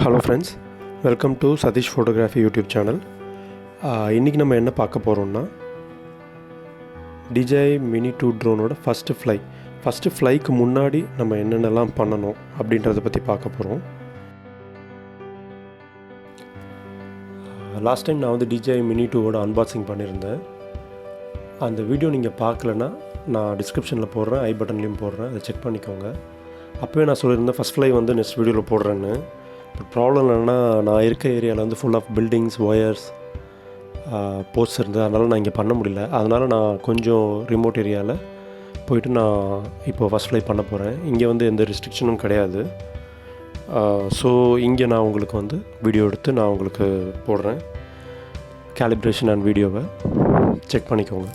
Hello friends, welcome to Satish Photography YouTube channel. இன்னைக்கு நம்ம என்ன பார்க்க போறோம்னா DJI Mini 2 drone ஓட first flyக்கு முன்னாடி நம்ம என்னென்னலாம் பண்ணணும் அப்படின்றத பத்தி பார்க்க போறோம். லாஸ்ட் டைம் நான் வந்து DJI Mini 2 ஓட unboxing பண்ணியிருந்தேன். அந்த வீடியோ நீங்க பார்க்கலனா நான் டிஸ்கிரிப்ஷன்ல போடுறேன், ஐ பட்டன்லயும் போடுறேன், அதை செக் பண்ணிக்கோங்க. அப்பவே நான் சொல்லியிருந்தேன் ஃபர்ஸ்ட் fly வந்து நெக்ஸ்ட் வீடியோல போடுறேன்னு. பட் ப்ராப்ளம் என்னென்னா நான் இருக்க ஏரியாவில் வந்து full of buildings, wires, post இருந்தது. அதனால் நான் இங்கே பண்ண முடியல. அதனால் நான் கொஞ்சம் ரிமோட் ஏரியாவில் போயிட்டு நான் இப்போது ஃபர்ஸ்ட் ஃப்ளை பண்ண போகிறேன். இங்கே வந்து எந்த ரெஸ்ட்ரிக்ஷனும் கிடையாது. ஸோ இங்கே நான் உங்களுக்கு வந்து வீடியோ எடுத்து நான் உங்களுக்கு போடுறேன். கேலிப்ரேஷன் அண்ட் வீடியோவை செக் பண்ணிக்கோங்க.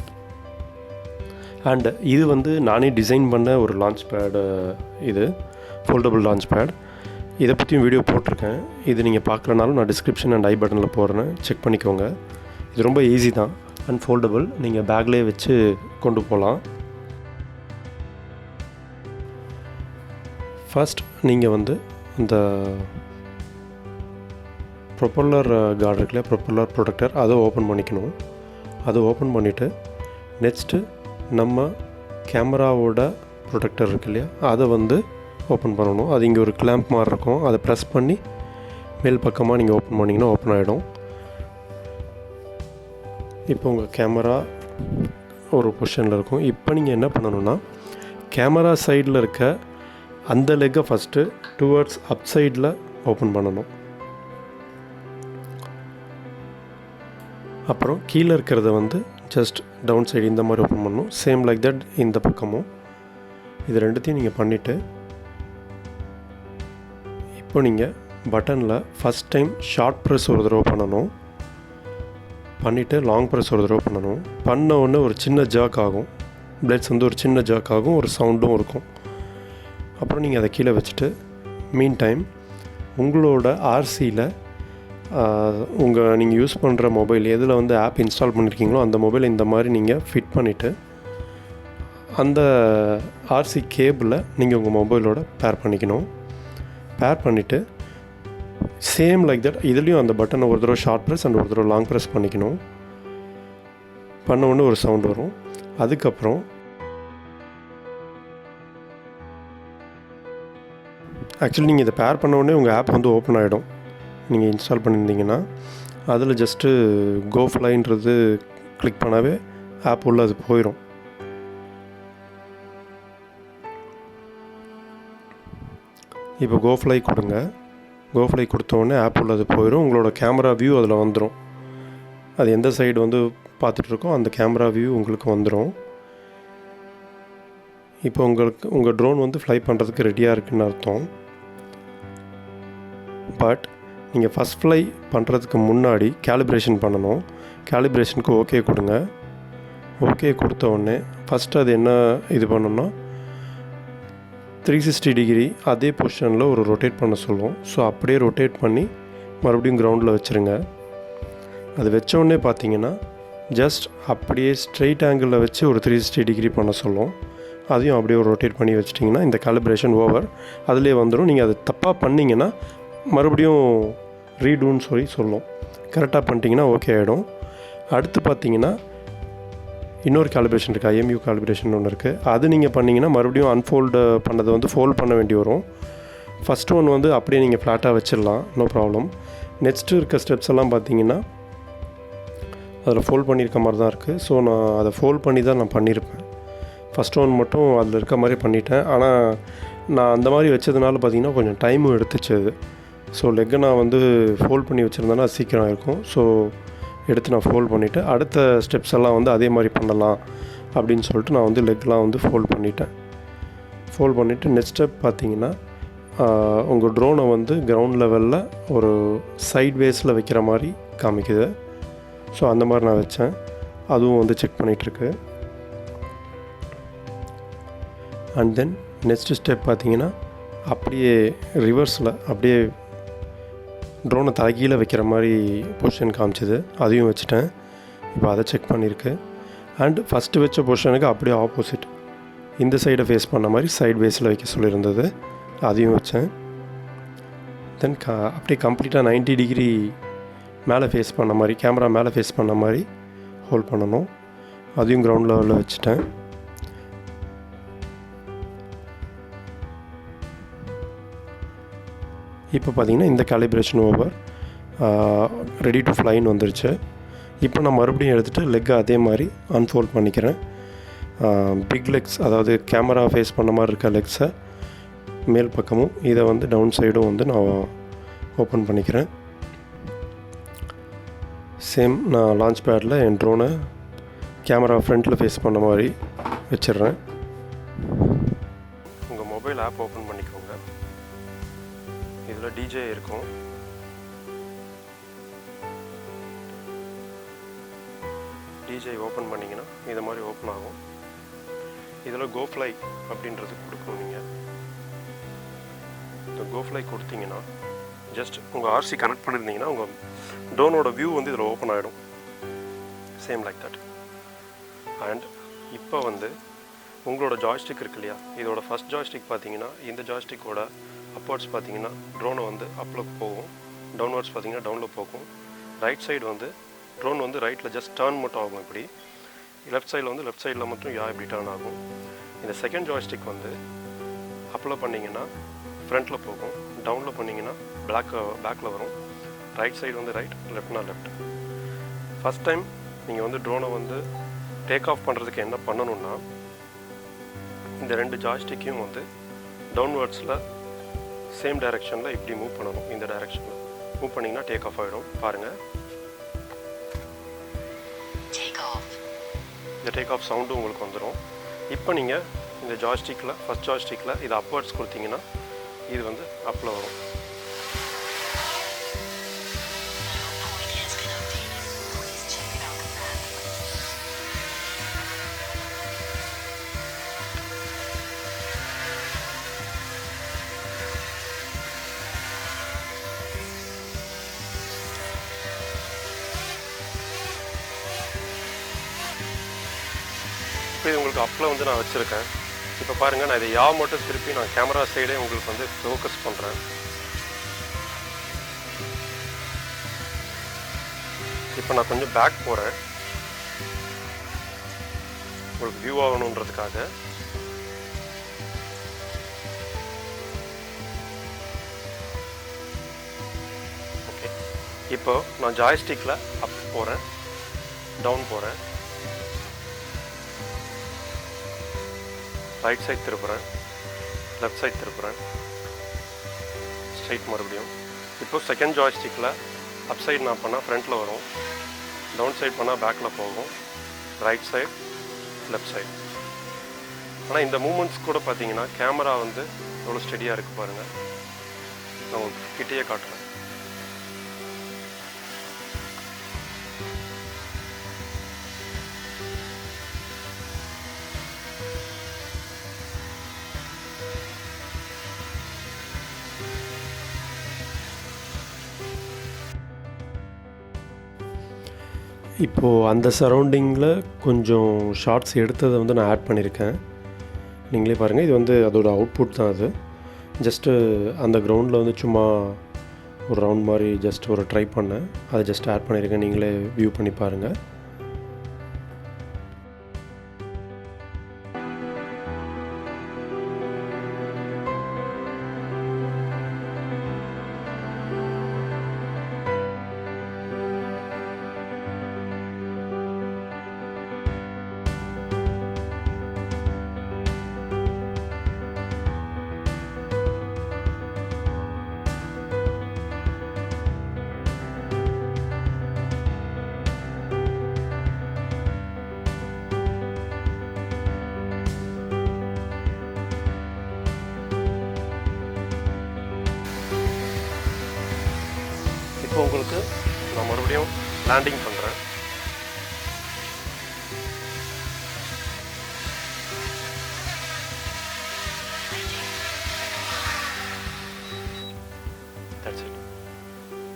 அண்ட் இது வந்து நானே டிசைன் பண்ண ஒரு லான்ச் பேடு, இது ஃபோல்டபுள் லான்ச் பேட். இதை பற்றியும் வீடியோ போட்டிருக்கேன். இது நீங்கள் பார்க்கலனாலும் நான் டிஸ்கிரிப்ஷன் அண்ட் ஐ பட்டனில் போடுறேன், செக் பண்ணிக்கோங்க. இது ரொம்ப ஈஸி தான், அன்ஃபோல்டபுள், நீங்கள் பேக்லேயே வச்சு கொண்டு போகலாம். ஃபர்ஸ்ட் நீங்கள் வந்து இந்த ப்ரொப்பல்லர் கார்டு இருக்குல்லையா, ப்ரொப்பல்லர் ப்ரொடக்டர், அதை ஓப்பன் பண்ணிக்கணும். அதை ஓப்பன் பண்ணிவிட்டு நெக்ஸ்ட்டு நம்ம கேமராவோட ப்ரொடக்டர் இருக்கு இல்லையா, அதை வந்து ஓப்பன் பண்ணணும். அது இங்கே ஒரு கிளாம்ப் மாதிரி இருக்கும், அதை ப்ரெஸ் பண்ணி மேல் பக்கமாக நீங்கள் ஓப்பன் பண்ணிங்கன்னா ஓப்பன் ஆகிடும். இப்போ உங்கள் கேமரா ஒரு பொசிஷனில் இருக்கும். இப்போ நீங்கள் என்ன பண்ணணுன்னா, கேமரா சைடில் இருக்க அந்த லெக்கை ஃபஸ்ட்டு டுவர்ட்ஸ் அப் சைடில் ஓப்பன் பண்ணணும். அப்புறம் கீழே இருக்கிறத வந்து ஜஸ்ட் டவுன் சைடு இந்த மாதிரி ஓப்பன் பண்ணணும். சேம் லைக் தட் இந்த பக்கமும். இது ரெண்டுத்தையும் நீங்கள் பண்ணிவிட்டு இப்போ நீங்கள் பட்டனில் ஃபஸ்ட் டைம் ஷார்ட் ப்ரெஸ் ஒரு தடவை பண்ணணும். பண்ணிவிட்டு லாங் ப்ரெஸ் ஒரு தடவை பண்ணணும். பண்ண உடனே ஒரு சின்ன ஜர்க் ஆகும், பிளேட்ஸ் வந்து ஒரு சின்ன ஜர்க் ஆகும், ஒரு சவுண்டும் இருக்கும். அப்புறம் நீங்கள் அதை கீழே வச்சுட்டு மீன் டைம் உங்களோட ஆர்சியில் நீங்கள் யூஸ் பண்ணுற மொபைல் எதில் வந்து ஆப் இன்ஸ்டால் பண்ணியிருக்கீங்களோ அந்த மொபைல் இந்த மாதிரி நீங்கள் ஃபிட் பண்ணிவிட்டு அந்த ஆர்சி கேபிளை நீங்கள் உங்கள் மொபைலோட பேர் பண்ணிக்கணும். பேர் பண்ணிவிட்டு சேம் லைக் தட் இதுலேயும் அந்த பட்டனை ஒரு தடவை ஷார்ட் ப்ரெஸ் அண்ட் ஒரு தடவை லாங் ப்ரெஸ் பண்ணிக்கணும். பண்ண உடனே ஒரு சவுண்ட் வரும். அதுக்கப்புறம் ஆக்சுவலி நீங்கள் இதை பேர் பண்ண உடனே உங்கள் ஆப் வந்து ஓப்பன் ஆகிடும். நீங்கள் இன்ஸ்டால் பண்ணியிருந்தீங்கன்னா அதில் ஜஸ்ட்டு கோ ஃப்ளைன்றது கிளிக் பண்ணாவே ஆப் உள்ள அது போயிடும். இப்போ கோ ஃப்ளை கொடுங்க. கோ ஃப்ளை கொடுத்தோடனே ஆப் உள்ளது போயிடும். உங்களோட கேமரா வியூ அதில் வந்துடும். அது எந்த சைடு வந்து பார்த்துட்ருக்கோ அந்த கேமரா வியூ உங்களுக்கு வந்துடும். இப்போ உங்கள் ட்ரோன் வந்து ஃப்ளை பண்ணுறதுக்கு ரெடியாக இருக்குதுன்னு அர்த்தம். பட் நீங்கள் ஃபஸ்ட் ஃப்ளை பண்ணுறதுக்கு முன்னாடி கேலிப்ரேஷன் பண்ணணும். கேலிப்ரேஷனுக்கு ஓகே கொடுங்க. ஓகே கொடுத்த உடனே ஃபஸ்ட்டு அது என்ன இது பண்ணணும்னா 360 டிகிரி அதே பொசிஷனில் ஒரு ரொட்டேட் பண்ண சொல்லுவோம். ஸோ அப்படியே ரொட்டேட் பண்ணி மறுபடியும் கிரவுண்டில் வச்சுருங்க. அது வச்சோடனே பார்த்தீங்கன்னா ஜஸ்ட் அப்படியே ஸ்ட்ரெயிட் ஆங்கிளில் வச்சு ஒரு 360 டிகிரி பண்ண சொல்லுவோம். அதையும் அப்படியே ஒரு ரொட்டேட் பண்ணி வச்சிட்டிங்கன்னா இந்த கேலிப்ரேஷன் ஓவர் அதிலே வந்துடும். நீங்கள் அது தப்பாக பண்ணிங்கன்னா மறுபடியும் ரீடூன்னு சொல்லும். கரெக்டாக பண்ணிட்டீங்கன்னா ஓகே ஆகிடும். அடுத்து பார்த்தீங்கன்னா இன்னொரு கேலிப்ரேஷன் இருக்குது, IMU கேலிப்ரேஷன் ஒன்று இருக்குது. அது நீங்கள் பண்ணிங்கன்னா மறுபடியும் அன்ஃபோல்டு பண்ணதை வந்து ஃபோல்ட் பண்ண வேண்டி வரும். ஃபஸ்ட்டு ஒன் வந்து அப்படியே நீங்கள் ஃப்ளாட்டாக வச்சிடலாம், நோ ப்ராப்ளம். நெக்ஸ்ட்டு இருக்க ஸ்டெப்ஸ் எல்லாம் பார்த்தீங்கன்னா அதில் ஃபோல்ட் பண்ணியிருக்க மாதிரி தான் இருக்குது. ஸோ நான் அதை ஃபோல்ட் பண்ணி தான் நான் பண்ணியிருப்பேன். ஃபஸ்ட் ஒன் மட்டும் அதில் இருக்க மாதிரி பண்ணிட்டேன். ஆனால் நான் அந்த மாதிரி வச்சதுனால பார்த்திங்கன்னா கொஞ்சம் டைமும் எடுத்துச்சு அது. ஸோ லெக்கை நான் வந்து ஃபோல்ட் பண்ணி வச்சுருந்தேன்னா சீக்கிரம் இருக்கும். ஸோ எடுத்து நான் ஃபோல்ட் பண்ணிவிட்டு அடுத்த ஸ்டெப்ஸ் எல்லாம் வந்து அதே மாதிரி பண்ணலாம் அப்படின்னு சொல்லிட்டு நான் வந்து லெக்லாம் வந்து ஃபோல்ட் பண்ணிட்டேன். ஃபோல்ட் பண்ணிவிட்டு நெக்ஸ்ட் ஸ்டெப் பார்த்தீங்கன்னா உங்கள் ட்ரோனை வந்து கிரவுண்ட் லெவலில் ஒரு சைட் வேஸில் வைக்கிற மாதிரி காமிக்குது. ஸோ அந்த மாதிரி நான் வச்சேன். அதுவும் வந்து செக் பண்ணிகிட்ருக்கு. அண்ட் தென் நெக்ஸ்ட் ஸ்டெப் பார்த்தீங்கன்னா அப்படியே ரிவர்ஸில் அப்படியே ட்ரோனை தலைகீழே வைக்கிற மாதிரி பொசிஷன் காமிச்சிது. அதையும் வச்சுட்டேன். இப்போ அதை செக் பண்ணியிருக்கு. அண்ட் ஃபஸ்ட்டு வச்ச பொசிஷனுக்கு அப்படியே ஆப்போசிட் இந்த சைடை ஃபேஸ் பண்ண மாதிரி சைட் வேஸில் வைக்க சொல்லியிருந்தது. அதையும் வச்சேன். தென் அப்படியே கம்ப்ளீட்டாக 90 டிகிரி மேலே ஃபேஸ் பண்ண மாதிரி, கேமரா மேலே ஃபேஸ் பண்ண மாதிரி ஹோல்ட் பண்ணணும். அதையும் கிரவுண்ட் லெவலில் வச்சுட்டேன். இப்போ பார்த்தீங்கன்னா இந்த காலிப்ரேஷன் ஓவர், ரெடி டு ஃப்ளைன்னு வந்துருச்சு. இப்போ நான் மறுபடியும் எடுத்துகிட்டு லெக்கை அதே மாதிரி அன்ஃபோல்ட் பண்ணிக்கிறேன். பிக் லெக்ஸ், அதாவது கேமரா ஃபேஸ் பண்ண மாதிரி இருக்க லெக்ஸை மேல் பக்கமும், இதை வந்து டவுன் சைடும் வந்து நான் ஓப்பன் பண்ணிக்கிறேன். சேம் நான் லான்ச் பேடில் என் ட்ரோனை கேமரா ஃப்ரண்ட்டில் ஃபேஸ் பண்ண மாதிரி வச்சிடுறேன். உங்கள் மொபைல் ஆப் ஓப்பன் பண்ணிக்கோங்க. இதில் DJI இருக்கும். DJI ஓப்பன் பண்ணிங்கன்னா இது மாதிரி ஓப்பன் ஆகும். இதில் கோஃப்ளை அப்படின்றது கொடுக்கணும். நீங்கள் இந்த கோஃப்ளை கொடுத்தீங்கன்னா ஜஸ்ட் உங்கள் RC கனெக்ட் பண்ணியிருந்தீங்கன்னா உங்கள் ட்ரோனோட வியூ வந்து இதில் ஓப்பன் ஆகிடும். Same like that. அண்ட் இப்போ வந்து உங்களோட ஜாய்ஸ்டிக் இருக்கு இல்லையா, இதோட ஃபஸ்ட் ஜாய்ஸ்டிக் பார்த்தீங்கன்னா இந்த ஜாய்ஸ்டிக்கோட அப்வர்ட்ஸ் பார்த்தீங்கன்னா ட்ரோனை வந்து அப்பில் போகும், டவுன்வர்ட்ஸ் பார்த்தீங்கன்னா டவுனில் போகும். ரைட் சைடு வந்து ட்ரோன் வந்து ரைட்டில் ஜஸ்ட் டர்ன் மட்டும் ஆகும். இப்படி லெஃப்ட் சைடில் வந்து லெஃப்ட் சைடில் மட்டும் இப்படி டர்ன் ஆகும். இந்த செகண்ட் ஜாய்ஸ்டிக் வந்து அப்பில் பண்ணிங்கன்னா ஃப்ரண்ட்டில் போகும், டவுனில் பண்ணிங்கன்னா பேக்கில் வரும். ரைட் சைடு வந்து ரைட், லெஃப்ட்னா லெஃப்ட். ஃபஸ்ட் டைம் நீங்கள் வந்து ட்ரோனை வந்து டேக் ஆஃப் பண்ணுறதுக்கு என்ன பண்ணணுன்னா, இந்த ரெண்டு ஜாய்ஸ்டிக்கையும் வந்து டவுன்வர்ட்ஸில் சேம் டைரெக்ஷனில் இப்படி மூவ் பண்ணணும். இந்த டைரெக்ஷனில் மூவ் பண்ணிங்கன்னா டேக் ஆஃப் ஆகிடும். பாருங்கள், இந்த டேக் ஆஃப் சவுண்டும் உங்களுக்கு வந்துடும். இப்போ நீங்கள் இந்த ஜாய்ஸ்டிக்கில் ஃபஸ்ட் ஜாய்ஸ்டிக்கில் இது அப்வர்ட்ஸ் கொடுத்தீங்கன்னா இது வந்து அப்பில் வரும். இப்போ இது உங்களுக்கு அப்பில் வந்து நான் வச்சுருக்கேன். இப்போ பாருங்கள், நான் இதை மட்டும் திருப்பி நான் கேமரா சைடே உங்களுக்கு வந்து ஃபோக்கஸ் பண்ணுறேன். இப்போ நான் கொஞ்சம் பேக் போகிறேன் உங்களுக்கு வியூ ஆகணுன்றதுக்காக. ஓகே, இப்போ நான் ஜாய்ஸ்டிக்கில் அப் போகிறேன், டவுன் போகிறேன், ரைட் சைட் திருப்புறேன், லெஃப்ட் சைட் திருப்புறேன், ஸ்ட்ரைட் மறுபடியும். இப்போ செகண்ட் ஜாய்ஸ்டிக்கில் அப் சைடு நான் பண்ணால் ஃப்ரண்ட்டில் வரும், டவுன் சைட் பண்ணால் பேக்கில் போகும், ரைட் சைட், லெஃப்ட் சைட். ஆனால் இந்த மூமெண்ட்ஸ் கூட பார்த்தீங்கன்னா கேமரா வந்து எவ்வளோ ஸ்டெடியாக இருக்குது பாருங்கள். நான் உங்களுக்கு கிட்டேயே காட்டுறேன். இப்போது அந்த சரௌண்டிங்கில் கொஞ்சம் ஷார்ட்ஸ் எடுத்ததை வந்து நான் ஆட் பண்ணியிருக்கேன். நீங்களே பாருங்கள், இது வந்து அதோட அவுட்புட் தான். அது ஜஸ்ட்டு அந்த கிரவுண்டில் வந்து சும்மா ஒரு ரவுண்ட் மாதிரி ஜஸ்ட் ஒரு ட்ரை பண்ணேன், அதை ஜஸ்ட் ஆட் பண்ணியிருக்கேன். நீங்களே வியூ பண்ணி பாருங்கள். இப்போ உங்களுக்கு நான் மறுபடியும் லேண்டிங் பண்ணுறேன். That's it.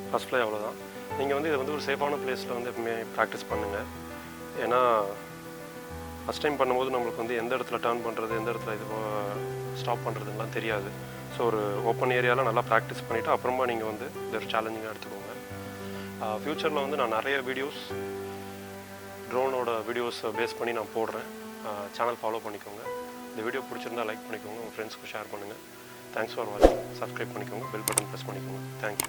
ஃபஸ்ட் ஃப்ளை அவ்வளோதான். நீங்கள் வந்து இதை வந்து ஒரு சேஃபான பிளேஸில் வந்து எப்பவுமே ப்ராக்டிஸ் பண்ணுங்கள். ஏன்னா ஃபஸ்ட் டைம் பண்ணும்போது நம்மளுக்கு வந்து எந்த இடத்துல டர்ன் பண்ணுறது, எந்த இடத்துல இது ஸ்டாப் பண்ணுறதுலாம் தெரியாது. ஸோ ஒரு ஓப்பன் ஏரியாவில் நல்லா ப்ராக்டிஸ் பண்ணிவிட்டு அப்புறமா நீங்கள் வந்து இது ஒரு சேலஞ்சிங்காக எடுத்துக்கோங்க. ஃப்யூச்சரில் வந்து நான் நிறைய வீடியோஸ் ட்ரோனோட வீடியோஸை பேஸ் பண்ணி நான் போடுறேன். சேனல் ஃபாலோ பண்ணிக்கோங்க. இந்த வீடியோ பிடிச்சிருந்தா லைக் பண்ணிக்கோங்க, உங்கள் ஃப்ரெண்ட்ஸ்க்கு ஷேர் பண்ணுங்கள். தேங்க்ஸ் ஃபார் வாட்சிங். சப்ஸ்கிரைப் பண்ணிக்கோங்க, பெல் பட்டன் ப்ரெஸ் பண்ணிக்கோங்க. தேங்க்யூ.